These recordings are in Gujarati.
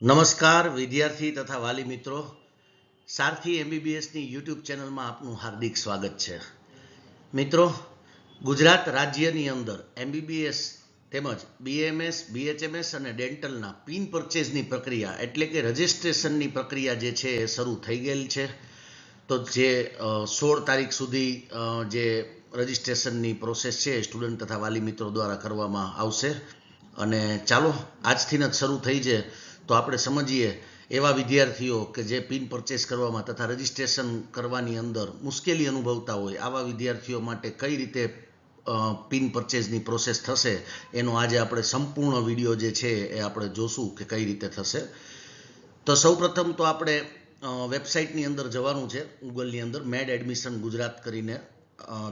નમસ્કાર વિદ્યાર્થી તથા વાલી મિત્રો, સારથી એમબીબીએસની યુટ્યુબ ચેનલમાં આપનું હાર્દિક સ્વાગત છે. મિત્રો, ગુજરાત રાજ્યની અંદર એમબીબીએસ તેમજ બીએમએસ, બીએચએમએસ અને ડેન્ટલના પિન પરચેઝની પ્રક્રિયા એટલે કે રજિસ્ટ્રેશનની પ્રક્રિયા જે છે એ શરૂ થઈ ગયેલી છે. તો જે 16 તારીખ સુધી જે રજિસ્ટ્રેશનની પ્રોસેસ છે સ્ટુડન્ટ તથા વાલી મિત્રો દ્વારા કરવામાં આવશે. અને ચાલો આજથી જ શરૂ થઈ છે. તો આપણે સમજીએ એવા વિદ્યાર્થીઓ કે જે પિન પરચેસ કરવામાં તથા રજિસ્ટ્રેશન કરવાની અંદર મુશ્કેલી અનુભવતા હોય, આવા વિદ્યાર્થીઓ માટે કઈ રીતે પિન પરચેઝની પ્રોસેસ થશે એનો આજે આપણે સંપૂર્ણ વિડીયો જે છે એ આપણે જોશું કે કઈ રીતે થશે. તો સૌપ્રથમ તો આપણે વેબસાઇટની અંદર જવાનું છે, ગૂગલની અંદર મેડ એડમિશન ગુજરાત કરીને.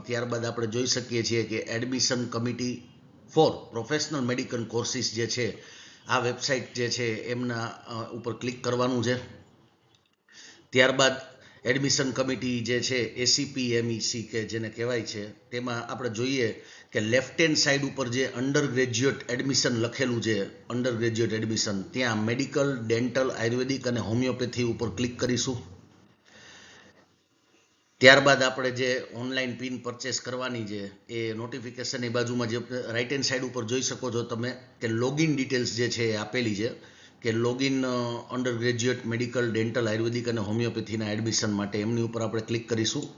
ત્યારબાદ આપણે જોઈ શકીએ છીએ કે admission committee four professional medical courses જે છે આ વેબસાઇટ જે છે એમના ઉપર ક્લિક કરવાનું છે. ત્યારબાદ એડમિશન કમિટી જે છે એસીપીએમઈસી કે જેને કહેવાય છે તેમાં આપણે જોઈએ કે લેફ્ટ હેન્ડ સાઈડ ઉપર જે અંડર ગ્રેજ્યુએટ એડમિશન લખેલું છે, અંડર ગ્રેજ્યુએટ એડમિશન, ત્યાં મેડિકલ, ડેન્ટલ, આયુર્વેદિક અને હોમિયોપેથી ઉપર ક્લિક કરીશું. ત્યારબાદ આપણે જે ઓનલાઈન પિન પરચેસ કરવાની છે એ નોટિફિકેશનની બાજુમાં જે રાઇટ હેન્ડ સાઈડ ઉપર જોઈ શકો છો તમે કે લોગિન ડિટેલ્સ જે છે એ આપેલી છે કે login undergraduate medical, dental, Ayurvedic અને હોમિયોપેથીના એડમિશન માટે, એમની ઉપર આપણે ક્લિક કરીશું.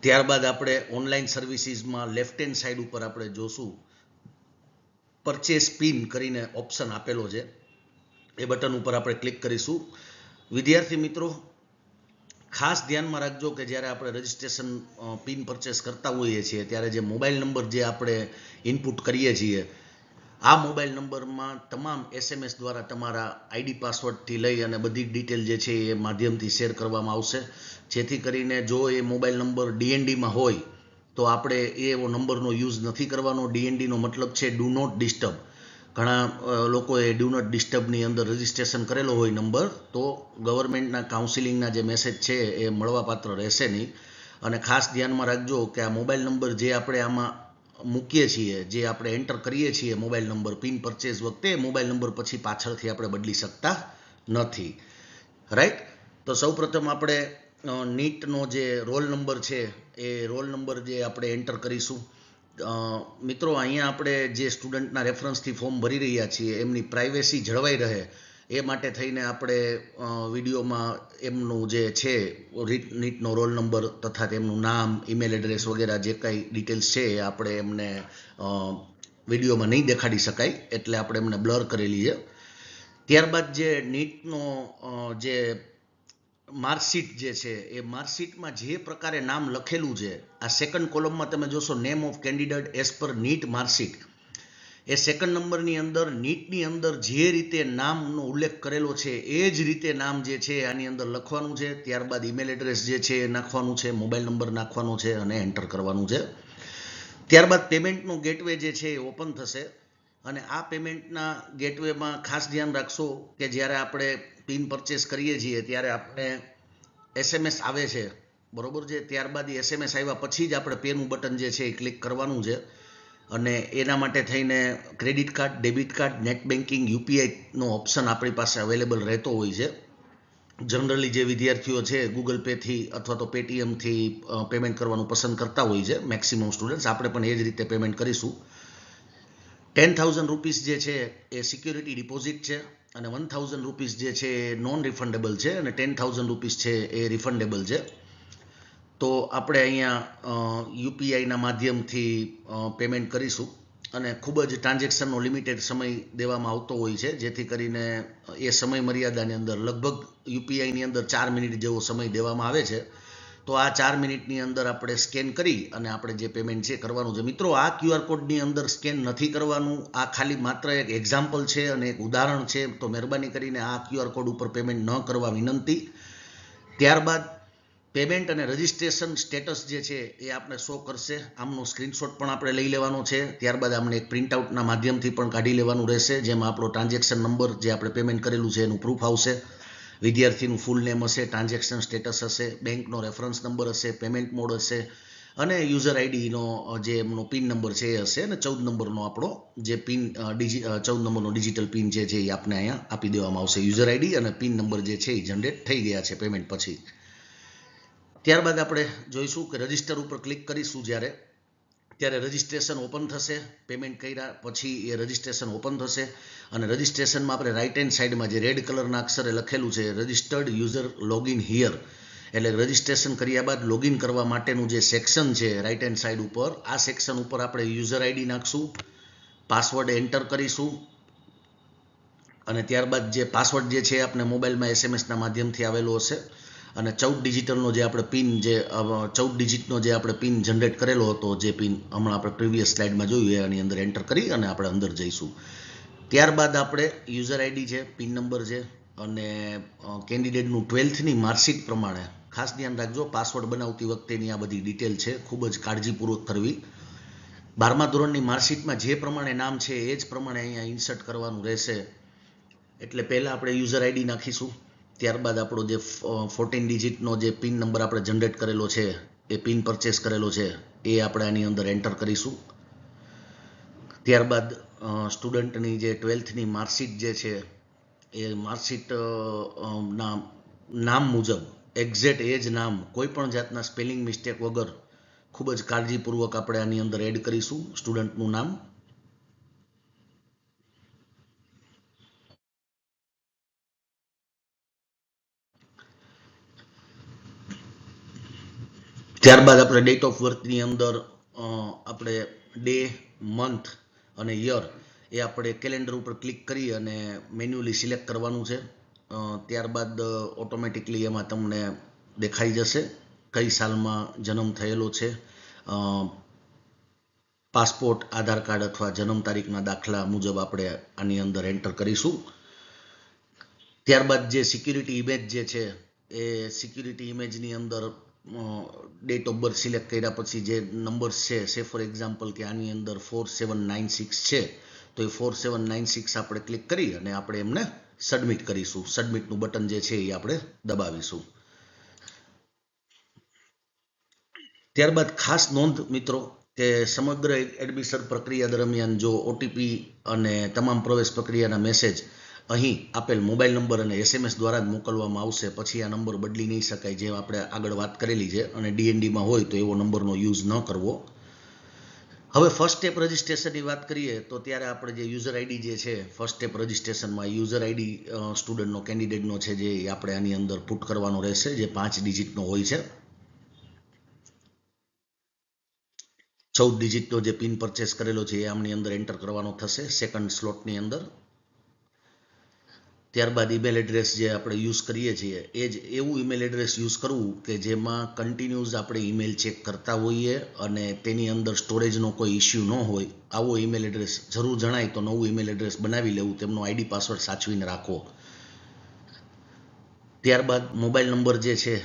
ત્યારબાદ આપણે ઓનલાઈન સર્વિસીસમાં લેફ્ટ હેન્ડ સાઈડ ઉપર આપણે જોશું પરચેસ પિન કરીને ઓપ્શન આપેલો છે, એ બટન ઉપર આપણે ક્લિક કરીશું. વિદ્યાર્થી મિત્રો, ખાસ ધ્યાનમાં રાખજો કે જ્યારે આપણે રજિસ્ટ્રેશન પિન પરચેસ કરતા હોઈએ છીએ ત્યારે જે મોબાઈલ નંબર જે આપણે ઇનપુટ કરીએ છીએ આ મોબાઈલ નંબરમાં તમામ એસએમએસ દ્વારા તમારા આઈડી પાસવર્ડથી લઈ અને બધી ડિટેલ જે છે એ માધ્યમથી શેર કરવામાં આવશે, જેથી કરીને જો એ મોબાઈલ નંબર ડીએનડીમાં હોય તો આપણે એવો નંબરનો યુઝ નથી કરવાનો. ડીએનડીનો મતલબ છે ડુ નોટ ડિસ્ટર્બ. ઘણા લોકોએ ડુ નોટ ડિસ્ટર્બની અંદર રજિસ્ટ્રેશન કરેલો હોય નંબર, તો ગવર્મેન્ટના કાઉન્સિલિંગના જે મેસેજ છે એ મળવાપાત્ર રહેશે નહીં. અને ખાસ ધ્યાનમાં રાખજો કે આ મોબાઈલ નંબર જે આપણે આમાં મૂકીએ છીએ, જે આપણે એન્ટર કરીએ છીએ મોબાઈલ નંબર પિન પરચેઝ વખતે, મોબાઈલ નંબર પછી પાછળથી આપણે બદલી શકતા નથી. રાઈટ. તો સૌપ્રથમ આપણે નીટનો જે રોલ નંબર છે એ રોલ નંબર જે આપણે એન્ટર કરીશું. મિત્રો, અહીંયા આપણે જે સ્ટુડન્ટના રેફરન્સથી ફોર્મ ભરી રહ્યા છીએ એમની પ્રાઇવેસી જળવાઈ રહે એ માટે થઈને આપણે વિડીયોમાં એમનું જે છે નીટનો રોલ નંબર તથા તેમનું નામ, ઈમેલ એડ્રેસ વગેરે જે કાંઈ ડિટેલ્સ છે એ આપણે એમને વિડીયોમાં નહીં દેખાડી શકાય એટલે આપણે એમને બ્લર કરેલી છે. ત્યારબાદ જે નીટનો જે માર્કશીટ જે છે એ માર્કશીટમાં જે પ્રકારે નામ લખેલું છે, આ સેકન્ડ કોલમમાં તમે જોશો name of candidate as per NEET marksheet, એ સેકન્ડ નંબરની અંદર નીટની અંદર જે રીતે નામનો ઉલ્લેખ કરેલો છે એ જ રીતે નામ જે છે આની અંદર લખવાનું છે. ત્યારબાદ ઈમેલ એડ્રેસ જે છે એ નાખવાનું છે, મોબાઈલ નંબર નાખવાનો છે અને એન્ટર કરવાનું છે. ત્યારબાદ પેમેન્ટનો ગેટવે જે છે એ ઓપન થશે અને આ પેમેન્ટના ગેટવેમાં ખાસ ધ્યાન રાખશો કે જ્યારે આપણે પિન પરચેસ કરીએ છીએ ત્યારે આપણે એસએમએસ આવે છે, બરોબર છે. ત્યારબાદ એ એસએમએસ આવ્યા પછી જ આપણે પેનું બટન જે છે એ ક્લિક કરવાનું છે અને એના માટે થઈને credit card, debit card, net banking, યુપીઆઈનો ઓપ્શન આપણી પાસે અવેલેબલ રહેતો હોય છે. જનરલી જે વિદ્યાર્થીઓ છે ગૂગલ પેથી અથવા તો પેટીએમથી પેમેન્ટ કરવાનું પસંદ કરતા હોય છે મેક્સિમમ સ્ટુડન્ટ્સ, આપણે પણ એ જ રીતે પેમેન્ટ કરીશું. 10,000 રૂપીસ જે છે એ સિક્યોરિટી ડિપોઝિટ છે અને 1,000 રૂપીસ જે છે એ નોન રિફંડેબલ છે અને 10,000 રૂપીસ છે એ રિફંડેબલ છે. તો આપણે અહીંયા યુપીઆઈના માધ્યમથી પેમેન્ટ કરીશું અને ખૂબ જ ટ્રાન્ઝેક્શનનો લિમિટેડ સમય દેવામાં આવતો હોય છે, જેથી કરીને એ સમય મર્યાદાની અંદર લગભગ યુપીઆઈની અંદર 4 મિનિટ જેવો સમય દેવામાં આવે છે. તો આ 4 મિનિટની અંદર આપણે સ્કેન કરી અને આપણે જે પેમેન્ટ છે કરવાનું છે. મિત્રો, આ ક્યુઆર કોડની અંદર સ્કેન નથી કરવાનું, આ ખાલી માત્ર એક એક્ઝામ્પલ છે અને એક ઉદાહરણ છે, તો મહેરબાની કરીને આ ક્યુઆર કોડ ઉપર પેમેન્ટ ન કરવા વિનંતી. ત્યારબાદ પેમેન્ટ અને રજિસ્ટ્રેશન સ્ટેટસ જે છે એ આપણે શો કરશે, આમનો સ્ક્રીનશોટ પણ આપણે લઈ લેવાનો છે. ત્યારબાદ આમને એક પ્રિન્ટઆઉટના માધ્યમથી પણ કાઢી લેવાનું રહેશે, જેમાં આપણો ટ્રાન્ઝેક્શન નંબર જે આપણે પેમેન્ટ કરેલું છે એનું પ્રૂફ આવશે, વિદ્યાર્થીનું ફૂલ નેમ હશે, ટ્રાન્ઝેક્શન સ્ટેટસ હશે, બેંકનો રેફરન્સ નંબર હશે, પેમેન્ટ મોડ હશે અને યુઝર આઈડીનો જે એમનો પિન નંબર છે એ હશે, અને 14 નંબરનો આપણો જે પિન 14 નંબરનો ડિજિટલ પિન જે છે એ આપને અહીંયા આપી દેવામાં આવશે. યુઝર આઈડી અને પિન નંબર જે છે એ જનરેટ થઈ ગયા છે પેમેન્ટ પછી. ત્યારબાદ આપણે જોઈશું કે રજિસ્ટર ઉપર ક્લિક કરીશું ત્યારે રજિસ્ટ્રેશન ઓપન થશે. પેમેન્ટ કર્યા પછી એ રજિસ્ટ્રેશન ઓપન થશે અને રજિસ્ટ્રેશનમાં આપણે રાઇટ હેન્ડ સાઈડમાં જે રેડ કલરના અક્ષરે લખેલું છે રજિસ્ટર્ડ યુઝર લોગિન હિયર, એટલે રજિસ્ટ્રેશન કર્યા બાદ લોગિન કરવા માટેનું જે સેક્શન છે રાઇટ હેન્ડ સાઈડ ઉપર, આ સેક્શન ઉપર આપણે યુઝર આઈડી નાખશું, પાસવર્ડ એન્ટર કરીશું અને ત્યારબાદ જે પાસવર્ડ જે છે આપણે મોબાઈલમાં એસએમએસના માધ્યમથી આવેલો હશે અને 14 ડિજિટનો જે આપણે પિન 14 ડિજિટનો જે આપણે પિન જનરેટ કરેલો હતો, જે પિન હમણાં આપણે પ્રીવિયસ સ્લાઇડમાં જોયું એની અંદર એન્ટર કરી અને આપણે અંદર જઈશું. ત્યારબાદ આપણે યુઝર આઈડી છે, પિન નંબર છે અને કેન્ડિડેટનું 12થની માર્કશીટ પ્રમાણે ખાસ ધ્યાન રાખજો, પાસવર્ડ બનાવતી વખતેની આ બધી ડિટેલ છે ખૂબ જ કાળજીપૂર્વક કરવી. 12મા ધોરણની માર્કશીટમાં જે પ્રમાણે નામ છે એ જ પ્રમાણે અહીંયા ઇન્સર્ટ કરવાનું રહેશે. એટલે પહેલાં આપણે યુઝર આઈડી નાખીશું, ત્યારબાદ આપણો જે 14 ડિજિટનો જે પિન નંબર આપણે જનરેટ કરેલો છે, એ પિન પરચેસ કરેલો છે એ આપણે આની અંદર એન્ટર કરીશું. ત્યારબાદ સ્ટુડન્ટની જે 12થની માર્કશીટ જે છે એ માર્કશીટ નામ મુજબ એક્ઝેક્ટ એ જ નામ, કોઈ પણ જાતના સ્પેલિંગ મિસ્ટેક વગર ખૂબ જ કાળજીપૂર્વક આપણે આની અંદર એડ કરીશું સ્ટુડન્ટનું નામ. ત્યારબાદ આપણે ડેટ ઓફ બર્થની અંદર આપણે ડે, મંથ અને યર એ આપણે કેલેન્ડર ઉપર ક્લિક કરી અને મેન્યુઅલી સિલેક્ટ કરવાનું છે. ત્યારબાદ ઓટોમેટિકલી એમાં તમને દેખાઈ જશે કઈ સાલમાં જન્મ થયેલો છે. પાસપોર્ટ, આધાર કાર્ડ અથવા જન્મ તારીખના દાખલા મુજબ આપણે આની અંદર એન્ટર કરીશું. ત્યારબાદ જે સિક્યુરિટી ઇમેજ જે છે એ સિક્યુરિટી ઇમેજની અંદર ડેટ ઓફ બર્થ સિલેક્ટ કર્યા પછી જે નંબર્સ છે, સે ફોર એક્ઝામ્પલ કે આની અંદર 4796 છે, તો એ 4796 આપણે ક્લિક કરી અને આપણે એમને સબમિટ કરીશું. સબમિટનું બટન જે છે એ આપણે દબાવીશું. ત્યારબાદ ખાસ નોંધ મિત્રો કે સમગ્ર એડમિશન પ્રક્રિયા દરમિયાન જો ઓટીપી અને તમામ પ્રવેશ પ્રક્રિયાના મેસેજ અહીં આપેલ મોબાઈલ નંબર અને એસએમએસ દ્વારા જ મોકલવામાં આવશે. પછી આ નંબર બદલી નહીં શકાય, જે આપણે આગળ વાત કરેલી છે, અને ડીએનડીમાં હોય તો એવો નંબરનો યુઝ ન કરવો. હવે ફર્સ્ટ સ્ટેપ રજિસ્ટ્રેશનની વાત કરીએ તો ત્યારે આપણે જે યુઝર આઈડી જે છે ફર્સ્ટ સ્ટેપ રજિસ્ટ્રેશનમાં યુઝર આઈડી સ્ટુડન્ટનો, કેન્ડિડેટનો છે જે આપણે આની અંદર પુટ કરવાનો રહેશે, જે 5 ડિજિટનો હોય છે. 14 ડિજિટનો જે પિન પરચેસ કરેલો છે એ આમની અંદર એન્ટર કરવાનો થશે સેકન્ડ સ્લોટની અંદર. ત્યારબાદ ઈમેલ એડ્રેસ જે આપણે યુઝ કરીએ છીએ એ જ એવું ઈમેલ એડ્રેસ યુઝ કરવું કે જેમાં કન્ટિન્યુઅસ આપણે ઈમેલ ચેક કરતા હોઈએ અને તેની અંદર સ્ટોરેજનો કોઈ ઇસ્યુ ન હોય. આવો ઈમેલ એડ્રેસ જરૂર જણાય તો નવું ઈમેલ એડ્રેસ બનાવી લેવું, તેમનો આઈડી પાસવર્ડ સાચવીને રાખવો. ત્યારબાદ મોબાઈલ નંબર જે છે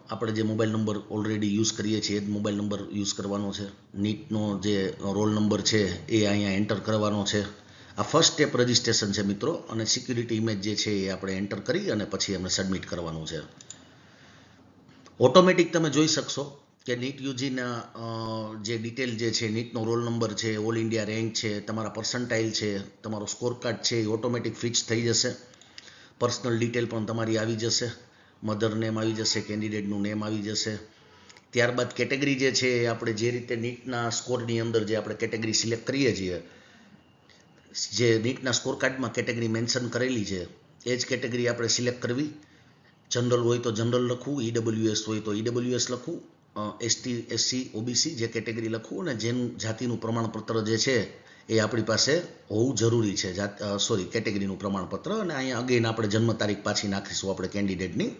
આપણે જે મોબાઈલ નંબર ઓલરેડી યુઝ કરીએ છીએ એ જ મોબાઈલ નંબર યુઝ કરવાનો છે. નીટનો જે રોલ નંબર છે એ અહીંયા એન્ટર કરવાનો છે. આ ફર્સ્ટ સ્ટેપ રજિસ્ટ્રેશન છે મિત્રો, અને સિક્યુરિટી ઇમેજ જે છે એ આપણે એન્ટર કરી અને પછી એમને સબમિટ કરવાનું છે. ઓટોમેટિક તમે જોઈ શકશો કે નીટ યુજીના જે ડિટેલ જે છે, નીટનો રોલ નંબર છે, ઓલ ઇન્ડિયા રેન્ક છે, તમારા પર્સન્ટાઇલ છે, તમારો સ્કોર કાર્ડ છે એ ઓટોમેટિક ફિક્સ થઈ જશે. પર્સનલ ડિટેલ પણ તમારી આવી જશે, મધર નેમ આવી જશે, કેન્ડિડેટનું નેમ આવી જશે. ત્યારબાદ કેટેગરી જે છે એ આપણે જે રીતે નીટના સ્કોરની અંદર જે આપણે કેટેગરી સિલેક્ટ કરીએ છીએ, જે નીટના સ્કોર કાર્ડમાં કેટેગરી મેન્શન કરેલી છે એ જ કેટેગરી આપણે સિલેક્ટ કરવી. જનરલ હોય તો જનરલ લખવું, ઈડબ્લ્યુએસ હોય તો ઈડબ્લ્યુએસ લખવું, એસટી, એસસી, ઓબીસી જે કેટેગરી લખવું, અને જેનું જાતિનું પ્રમાણપત્ર જે છે એ આપણી પાસે હોવું જરૂરી છે. કેટેગરીનું પ્રમાણપત્ર. અને અહીંયા અગેન આપણે જન્મ તારીખ પાછી નાખીશું આપણે કેન્ડિડેટની.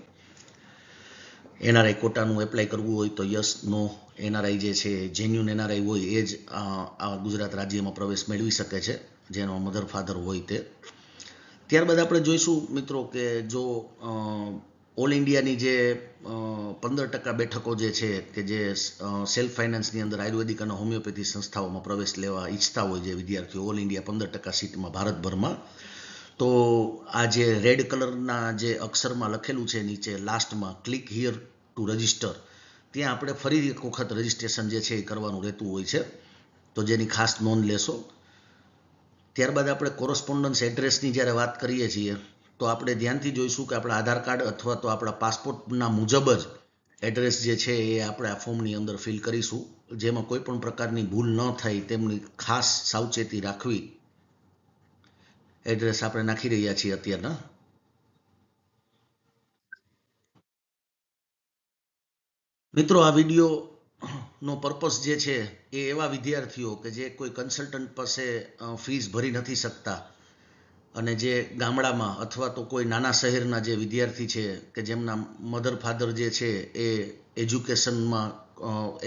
એનઆરઆઈ કોટાનું એપ્લાય કરવું હોય તો યસ, નો. એનઆરઆઈ જે છે જેન્યુન એનઆરઆઈ હોય એ જ આ ગુજરાત રાજ્યમાં પ્રવેશ મેળવી શકે છે, જેનો મધર ફાધર હોય તે. ત્યારબાદ આપણે જોઈશું મિત્રો કે જો ઓલ ઇન્ડિયાની જે 15% બેઠકો જે છે કે જે સેલ્ફ ફાઇનાન્સની અંદર આયુર્વેદિક અને હોમિયોપેથી સંસ્થાઓમાં પ્રવેશ લેવા ઈચ્છતા હોય જે વિદ્યાર્થીઓ, ઓલ ઇન્ડિયા 15% સીટમાં ભારતભરમાં, તો આ જે રેડ કલરના જે અક્ષરમાં લખેલું છે નીચે લાસ્ટમાં ક્લિક હિયર ટુ રજિસ્ટર, ત્યાં આપણે ફરી એક વખત રજિસ્ટ્રેશન જે છે એ કરવાનું રહેતું હોય છે, તો જેની ખાસ નોંધ લેશો. ત્યારબાદ આપણે કોરસ્પોન્ડન્સ એડ્રેસની જ્યારે વાત કરીએ છીએ તો આપણે ધ્યાનથી જોઈશું કે આપણા આધાર કાર્ડ અથવા તો આપણા પાસપોર્ટના મુજબ જ એડ્રેસ જે છે એ આપણે આ ફોર્મની અંદર ફિલ કરીશું, જેમાં કોઈ પણ પ્રકારની ભૂલ ન થાય તેમની ખાસ સાવચેતી રાખવી. એડ્રેસ આપણે નાખી રહ્યા છીએ અત્યારના. મિત્રો, આ વિડીયોનો પર્પસ જે છે એ એવા વિદ્યાર્થીઓ કે જે કોઈ કન્સલ્ટન્ટ પાસે ફીસ ભરી નથી શકતા અને જે ગામડામાં અથવા તો કોઈ નાના શહેરના જે વિદ્યાર્થી છે કે જેમના મધર ફાધર જે છે એ એજ્યુકેશનમાં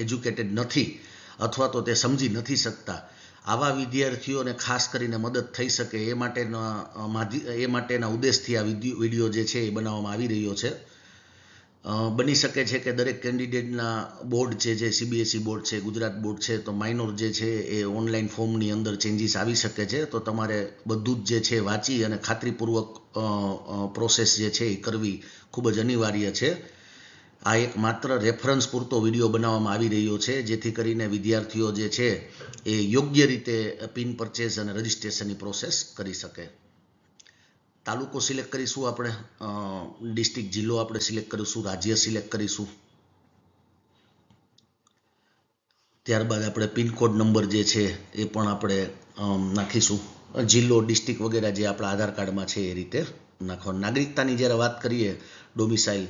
એજ્યુકેટેડ નથી અથવા તો તે સમજી નથી શકતા, આવા વિદ્યાર્થીઓને ખાસ કરીને મદદ થઈ શકે એ માટેના ઉદ્દેશથી આ વિડીયો જે છે એ બનાવવામાં આવી રહ્યો છે. બની શકે છે કે દરેક કેન્ડિડેટના બોર્ડ છે, જે સીબીએસઈ બોર્ડ છે, ગુજરાત બોર્ડ છે, તો માઇનોર જે છે એ ઓનલાઈન ફોર્મની અંદર ચેન્જીસ આવી શકે છે, તો તમારે બધું જ જે છે વાંચી અને ખાતરીપૂર્વક પ્રોસેસ જે છે એ કરવી ખૂબ જ અનિવાર્ય છે. આ એક માત્ર રેફરન્સ પૂરતો વિડીયો બનાવવામાં આવી રહ્યો છે, જેથી કરીને વિદ્યાર્થીઓ જે છે એ યોગ્ય રીતે પિન પરચેઝ અને રજિસ્ટ્રેશનની પ્રોસેસ કરી શકે. તાલુકો સિલેક્ટ કરીશું આપણે, ડિસ્ટ્રિક્ટ જિલ્લો આપણે સિલેક્ટ કરીશું, રાજ્ય સિલેક્ટ કરીશું. ત્યારબાદ આપણે પિનકોડ નંબર જે છે એ પણ આપણે નાખીશું. જિલ્લો, ડિસ્ટ્રિક્ટ વગેરે જે આપણા આધાર કાર્ડમાં છે એ રીતે નાખવાનું. નાગરિકતાની જ્યારે વાત કરીએ, ડોમિસાઇલ,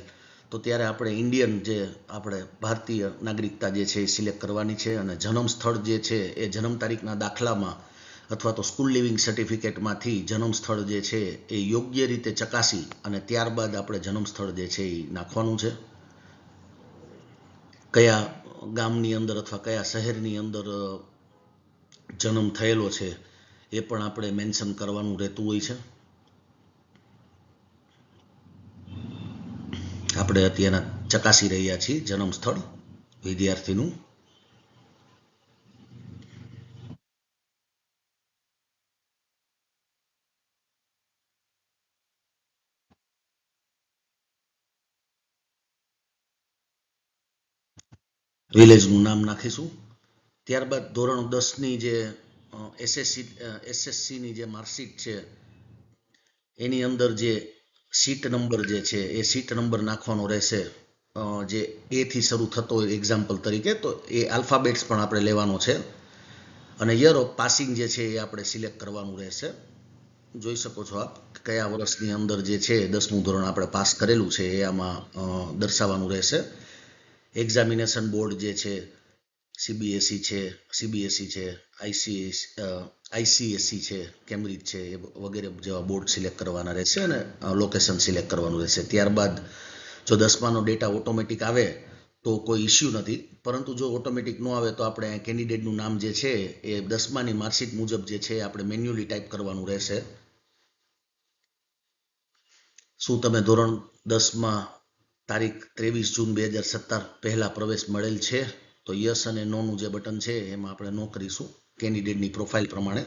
તો ત્યારે આપણે ઇન્ડિયન જે આપણે ભારતીય નાગરિકતા જે છે એ સિલેક્ટ કરવાની છે, અને જન્મ સ્થળ જે છે એ જન્મ તારીખના દાખલામાં અથવા તો સ્કૂલ લિવિંગ સર્ટિફિકેટમાંથી જન્મ સ્થળ જે છે એ યોગ્ય રીતે ચકાસી અને ત્યારબાદ આપણે જન્મ સ્થળ જે છે એ નાખવાનું છે. કયા ગામની અંદર અથવા કયા શહેરની અંદર જન્મ થયેલો છે એ પણ આપણે મેન્શન કરવાનું રહેતું હોય છે. આપણે અત્યારે ચકાસી રહ્યા છીએ જન્મ સ્થળ વિદ્યાર્થીનું. વિલેજનું નામ નાખીશું. ત્યારબાદ ધોરણ 10ની જે એસએસસીની જે માર્કશીટ છે એની અંદર જે સીટ નંબર જે છે એ સીટ નંબર નાખવાનો રહેશે. જે એ થી શરૂ થતો હોય એક્ઝામ્પલ તરીકે, તો એ આલ્ફાબેટ્સ પણ આપણે લેવાનો છે. અને યર ઓફ પાસિંગ જે છે એ આપણે સિલેક્ટ કરવાનું રહેશે. જોઈ શકો છો આપ કયા વર્ષની અંદર જે છે 10મું ધોરણ આપણે પાસ કરેલું છે એ આમાં દર્શાવવાનું રહેશે. એક્ઝામિનેશન બોર્ડ જે છે, સીબીએસઈ છે, આઈસીએસઈ છે, કેમ્બ્રિજ છે, એ વગેરે જેવા બોર્ડ સિલેક્ટ કરવાના રહેશે અને લોકેશન સિલેક્ટ કરવાનું રહેશે. ત્યારબાદ જો 10માનો ડેટા ઓટોમેટિક આવે તો કોઈ ઇસ્યુ નથી, પરંતુ જો ઓટોમેટિક ન આવે તો આપણે કેન્ડિડેટનું નામ જે છે એ 10માની માર્કશીટ મુજબ જે છે આપણે મેન્યુઅલી ટાઈપ કરવાનું રહેશે. શું તમે ધોરણ 10માં તારીખ 23 જૂન 2017 પહેલા પ્રવેશ મળેલ છે? તો યસ અને નોનું જે બટન છે એમાં આપણે નો કરીશું કેન્ડિડેટની પ્રોફાઇલ પ્રમાણે.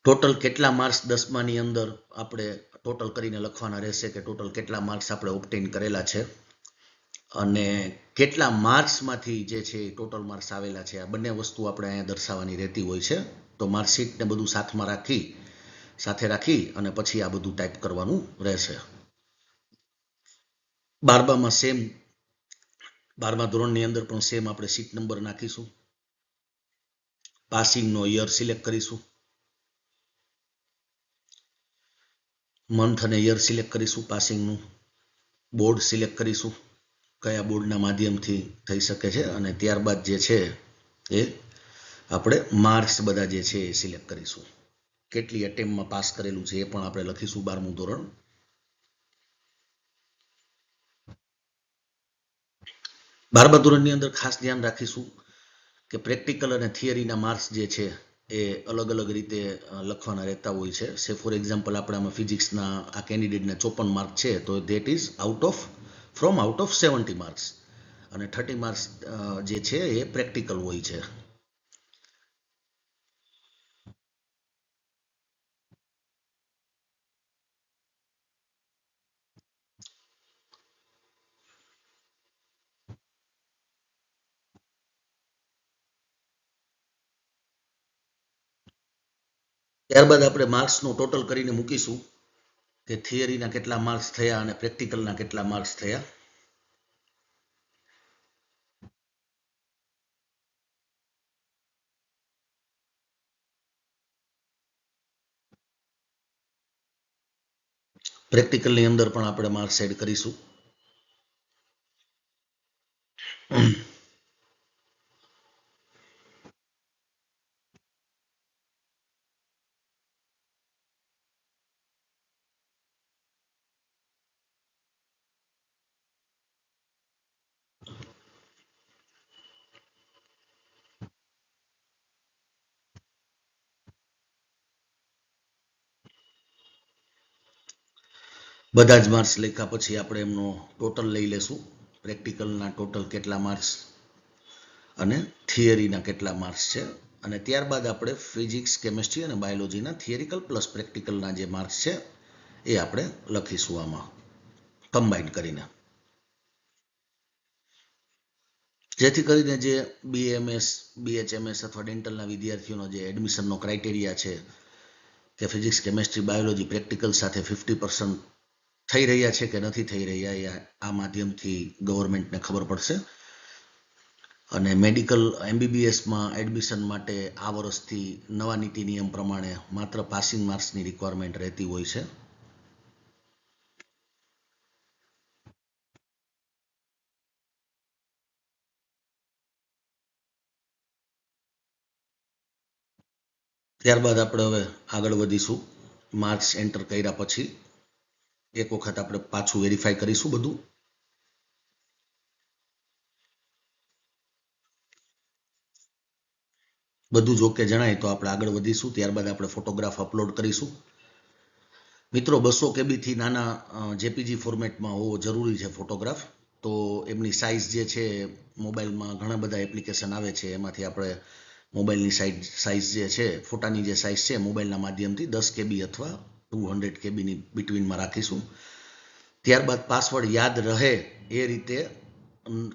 ટોટલ કેટલા માર્ક્સ 10માની અંદર આપણે ટોટલ કરીને લખવાના રહેશે કે ટોટલ કેટલા માર્ક્સ આપણે ઓબ્ટેન કરેલા છે, અને કેટલા માર્ક્સમાંથી જે છે ટોટલ માર્ક્સ આવેલા છે, આ બંને વસ્તુ આપણે અહીંયા દર્શાવવાની રહેતી હોય છે. તો માર્કશીટને બધું સાથે રાખી અને પછી આ બધું ટાઈપ કરવાનું રહેશે. 12માં સેમ, 12મા ધોરણની અંદર પણ સેમ આપણે સીટ નંબર નાખીશું. પાસિંગનો યર સિલેક્ટ કરીશું, મંથ અને યર સિલેક્ટ કરીશું પાસિંગનું. બોર્ડ સિલેક્ટ કરીશું, કયા બોર્ડના માધ્યમથી થઈ શકે છે, અને ત્યારબાદ જે છે એ આપણે માર્ક્સ બધા જે છે એ સિલેક્ટ કરીશું. કેટલી અટેમ્પમાં પાસ કરેલું છે એ પણ આપણે લખીશું 12મું ધોરણ. 12મા ધોરણની અંદર ખાસ ધ્યાન રાખીશું કે પ્રેક્ટિકલ અને થિયરીના માર્ક્સ જે છે એ અલગ અલગ રીતે લખવાના રહેતા હોય છે. સે ફોર એક્ઝામ્પલ આપણે આમાં ફિઝિક્સના આ કેન્ડિડેટને 54 માર્ક છે, તો that is out of 70 marks, અને 30 માર્ક્સ જે છે એ પ્રેક્ટિકલ હોય છે. ત્યારબાદ આપણે માર્ક્સનું ટોટલ કરીને મૂકીશું કે થિયરીના કેટલા માર્ક્સ થયા અને પ્રેક્ટિકલના કેટલા માર્ક્સ થયા. પ્રેક્ટિકલની અંદર પણ આપણે માર્ક્સ એડ કરીશું. બધા જ માર્ક્સ લખ્યા પછી આપણે એમનો ટોટલ લઈ લેશું. પ્રેક્ટિકલના ટોટલ કેટલા માર્ક્સ અને થિયરીના કેટલા માર્ક્સ છે, અને ત્યારબાદ આપણે ફિઝિક્સ, કેમેસ્ટ્રી અને બાયોલોજીના થિયરિકલ પ્લસ પ્રેક્ટિકલના જે માર્ક્સ છે એ આપણે લખીશું આમાં કમ્બાઈન કરીને, જેથી કરીને જે BAMS, BHMS અથવા ડેન્ટલના વિદ્યાર્થીઓનો જે એડમિશનનો ક્રાઇટેરિયા છે કે ફિઝિક્સ, કેમેસ્ટ્રી, બાયોલોજી પ્રેક્ટિકલ સાથે 50% થઈ રહ્યા છે કે નથી થઈ રહ્યા એ આ માધ્યમથી ગવર્મેન્ટને ખબર પડશે. અને મેડિકલ MBBSમાં એડમિશન માટે આ વર્ષથી નવા નીતિ નિયમ પ્રમાણે માત્ર પાસિંગ માર્ક્સની રિક્વાયરમેન્ટ રહેતી હોય છે. ત્યારબાદ આપણે હવે આગળ વધીશું. માર્ક્સ એન્ટર કર્યા પછી એક વખત આપણે પાછું વેરીફાઈ કરીશું બધું. બધું જ ઓકે જણાય તો આપણે આગળ વધીશું. ત્યારબાદ આપણે ફોટોગ્રાફ અપલોડ કરીશું. મિત્રો 200 KB થી નાના JPG ફોર્મેટમાં હોવો જરૂરી છે ફોટોગ્રાફ. તો એમની સાઇઝ જે છે, મોબાઈલમાં ઘણા બધા એપ્લિકેશન આવે છે, એમાંથી આપણે મોબાઈલની સાઇઝ જે છે, ફોટાની જે સાઇઝ છે મોબાઈલના માધ્યમથી 10 KB અથવા 200 KBની બિટવીનમાં રાખીશું. ત્યારબાદ પાસવર્ડ યાદ રહે એ રીતે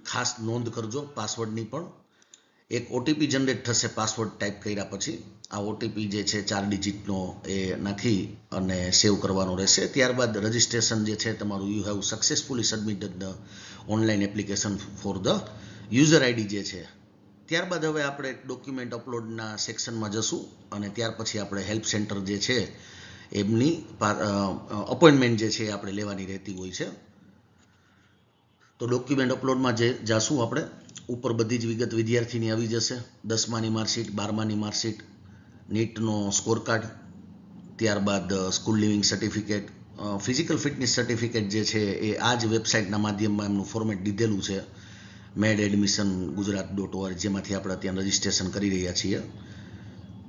ખાસ નોંધ કરજો. પાસવર્ડની પણ એક OTP જનરેટ થશે પાસવર્ડ ટાઈપ કર્યા પછી. આ OTP જે છે 4 ડિજિટનો એ નાખી અને સેવ કરવાનો રહેશે. ત્યારબાદ રજિસ્ટ્રેશન જે છે તમારું, you have successfully submitted the online application for the user ID જે છે. ત્યારબાદ હવે આપણે ડોક્યુમેન્ટ અપલોડના સેક્શનમાં જશું અને ત્યાર પછી આપણે હેલ્પ સેન્ટર જે છે એમની અપોઇન્ટમેન્ટ જે છે એ આપણે લેવાની રહેતી હોય છે. તો ડોક્યુમેન્ટ અપલોડમાં જે જાશું આપણે, ઉપર બધી જ વિગત વિદ્યાર્થીની આવી જશે. 10માની માર્કશીટ, 12માની માર્કશીટ, નીટનો સ્કોર કાર્ડ, ત્યારબાદ school leaving certificate, physical fitness certificate જે છે એ આ જ વેબસાઇટના માધ્યમમાં એમનું ફોર્મેટ દીધેલું છે, medadmissiongujarat.org, જેમાંથી આપણે અત્યારે રજિસ્ટ્રેશન કરી રહ્યા છીએ.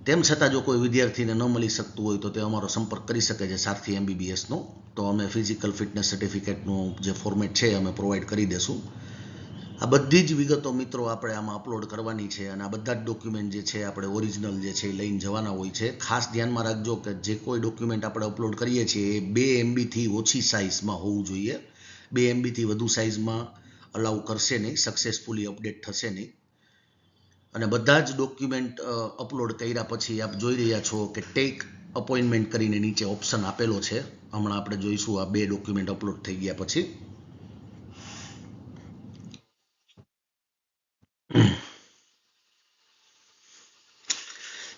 તેમ છતાં જો કોઈ વિદ્યાર્થીને ન મળી શકતું હોય તો તે અમારો સંપર્ક કરી શકે છે સારથી MBBSનો. તો અમે ફિઝિકલ ફિટનેસ સર્ટિફિકેટનું જે ફોર્મેટ છે અમે પ્રોવાઈડ કરી દેશું. આ બધી જ વિગતો મિત્રો આપણે આમાં અપલોડ કરવાની છે અને આ બધા જ ડોક્યુમેન્ટ જે છે આપણે ઓરિજિનલ જે છે એ લઈને જવાના હોય છે. ખાસ ધ્યાનમાં રાખજો કે જે કોઈ ડોક્યુમેન્ટ આપણે અપલોડ કરીએ છીએ એ 2 MBથી ઓછી સાઇઝમાં હોવું જોઈએ. 2 MBથી વધુ સાઇઝમાં અલાઉ કરશે નહીં, સક્સેસફુલી અપડેટ થશે નહીં. અને બધા જ ડોક્યુમેન્ટ અપલોડ કર્યા પછી આપ જોઈ રહ્યા છો કે ટેક અપોઇન્ટમેન્ટ કરીને નીચે ઓપ્શન આપેલો છે. હમણાં આપણે જોઈશું આ 2 ડોક્યુમેન્ટ અપલોડ થઈ ગયા પછી.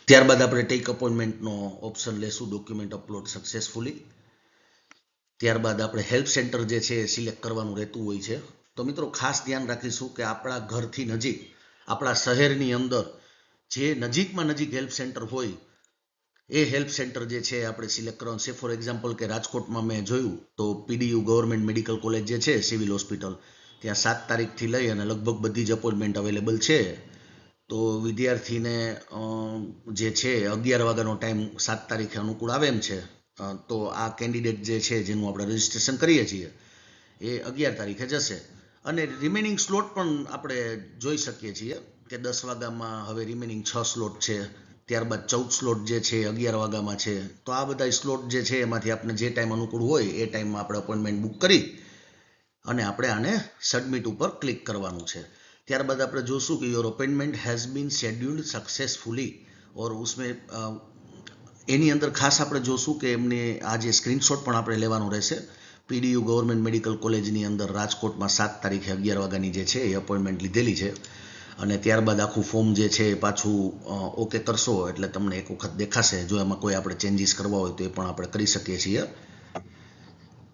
ત્યારબાદ આપણે ટેક અપોઇન્ટમેન્ટનો ઓપ્શન લેશું, ડોક્યુમેન્ટ અપલોડ સક્સેસફુલી. ત્યારબાદ આપણે હેલ્પ સેન્ટર જે છે એ સિલેક્ટ કરવાનું રહેતું હોય છે. તો મિત્રો ખાસ ધ્યાન રાખીશું કે આપણા ઘરથી નજીક, આપણા શહેરની અંદર જે નજીકમાં નજીક હેલ્પ સેન્ટર હોય એ હેલ્પ સેન્ટર જે છે આપણે સિલેક્ટ કરવાનું છે. ફોર એક્ઝામ્પલ કે રાજકોટમાં મેં જોયું તો PDU ગવર્મેન્ટ મેડિકલ કોલેજ જે છે, સિવિલ હોસ્પિટલ, ત્યાં 7 તારીખથી લઈ અને લગભગ બધી જ અપોઇન્ટમેન્ટ અવેલેબલ છે. તો વિદ્યાર્થીને જે છે 11 વાગ્યાનો ટાઈમ 7 તારીખે અનુકૂળ આવે એમ છે. તો આ કેન્ડિડેટ જે છે જેનું આપણે રજિસ્ટ્રેશન કરીએ છીએ એ 11 તારીખે જશે. અને રિમેનિંગ સ્લોટ પણ આપણે જોઈ શકીએ છીએ કે 10 વાગ્યામાં હવે રિમેનિંગ 6 સ્લોટ છે. ત્યારબાદ 14 સ્લોટ જે છે 11 વાગ્યામાં છે. તો આ બધા સ્લોટ જે છે એમાંથી આપણે જે ટાઈમ અનુકૂળ હોય એ ટાઈમમાં આપણે અપોઇન્ટમેન્ટ બુક કરી અને આપણે આને સબમિટ ઉપર ક્લિક કરવાનું છે. ત્યારબાદ આપણે જોશું કે your appointment has been scheduled successfully और उसमें એની અંદર ખાસ આપણે જોશું કે એમને આ જે સ્ક્રીનશોટ પણ આપણે લેવાનો રહેશે. પીડીયુ ગવર્મેન્ટ મેડિકલ કોલેજની અંદર રાજકોટમાં 7 તારીખે 11 વાગ્યાની જે છે એ અપોઇન્ટમેન્ટ લીધેલી છે. અને ત્યારબાદ આખું ફોર્મ જે છે એ પાછું ઓકે કરશો એટલે તમને એક વખત દેખાશે. જો એમાં કોઈ આપણે ચેન્જીસ કરવા હોય તો એ પણ આપણે કરી શકીએ છીએ.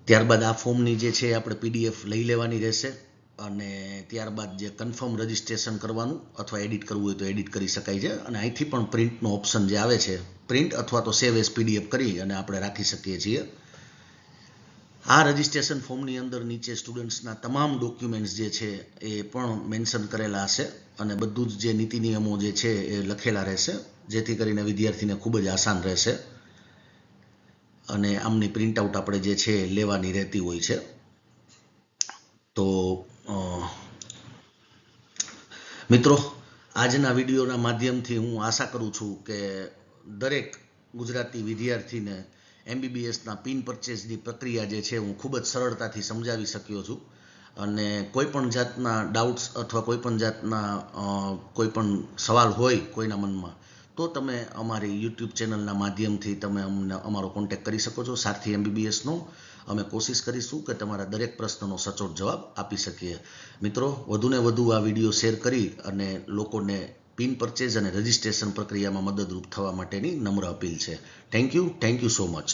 ત્યારબાદ આ ફોર્મની જે છે આપણે પીડીએફ લઈ લેવાની રહેશે અને ત્યારબાદ જે કન્ફર્મ રજિસ્ટ્રેશન કરવાનું અથવા એડિટ કરવું હોય તો એડિટ કરી શકાય છે. અને અહીંથી પણ પ્રિન્ટનો ઓપ્શન જે આવે છે, પ્રિન્ટ અથવા તો સેવ એઝ પીડીએફ કરી અને આપણે રાખી શકીએ છીએ. આ રજિસ્ટ્રેશન ફોર્મની અંદર નીચે સ્ટુડન્ટ્સના તમામ ડોક્યુમેન્ટ્સ જે છે એ પણ મેન્શન કરેલા હશે અને બધું જ જે નીતિ નિયમો જે છે એ લખેલા રહેશે, જેથી કરીને વિદ્યાર્થીને ખૂબ જ આસાન રહેશે. અને આમની પ્રિન્ટઆઉટ આપણે જે છે લેવાની રહેતી હોય છે. તો મિત્રો, આજના વિડીયોના માધ્યમથી હું આશા કરું છું કે દરેક ગુજરાતી વિદ્યાર્થીને MBBSના પિન પરચેસની પ્રક્રિયા જે છે હું ખૂબ જ સરળતાથી સમજાવી શક્યો છું. અને કોઈપણ જાતના ડાઉટ્સ અથવા કોઈપણ જાતના કોઈપણ સવાલ હોય કોઈના મનમાં તો તમે અમારી YouTube ચેનલના માધ્યમથી તમે અમને અમારો કોન્ટેક્ટ કરી શકો છો, સારથી MBBSનો. અમે કોશિશ કરીશું કે તમારા દરેક પ્રશ્નનો સચોટ જવાબ આપી શકીએ. મિત્રો, વધુને વધુ આ વિડીયો શેર કરી અને લોકોને પિન પરચેઝ અને રજિસ્ટ્રેશન પ્રક્રિયામાં મદદરૂપ થવા માટેની નમ્ર અપીલ છે. Thank you so much.